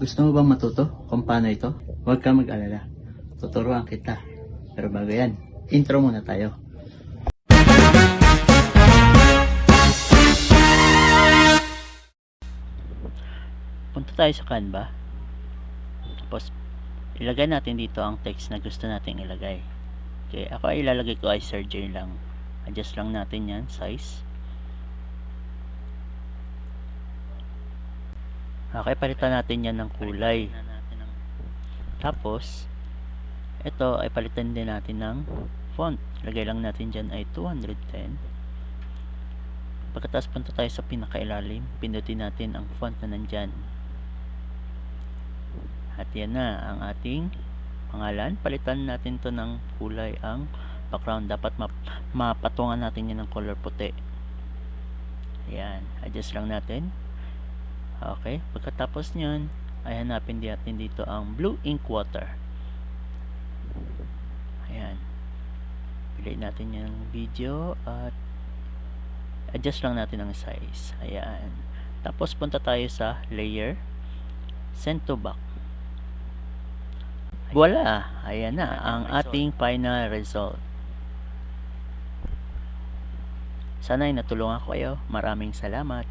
Gusto mo bang matuto kung paano ito? Huwag ka mag-alala. Tuturuan kita. Pero bago yan, intro muna tayo. Punta tayo sa Canva. Tapos, ilagay natin dito ang text na gusto nating ilagay. Okay, ako ay ilalagay ko ay Sergey lang. Adjust lang natin yan, size. Okay, palitan natin yan ng kulay. Tapos, ito ay palitan din natin ng font. Lagay lang natin dyan ay 210. Pagkatapos punta tayo sa pinakailalim, pindutin natin ang font na nandyan. At yan na ang ating pangalan. Palitan natin to ng kulay ang background. Dapat mapatungan natin yan ng color puti. Ayan, adjust lang natin. Okay, pagkatapos nyan ay hanapin natin dito ang blue ink water. Ayan, piliin natin yung video at adjust lang natin ang size. Ayan, tapos punta tayo sa layer, send to back. Voila, ayan na ang ating final result. Sana ay natulungan ko kayo. Maraming salamat.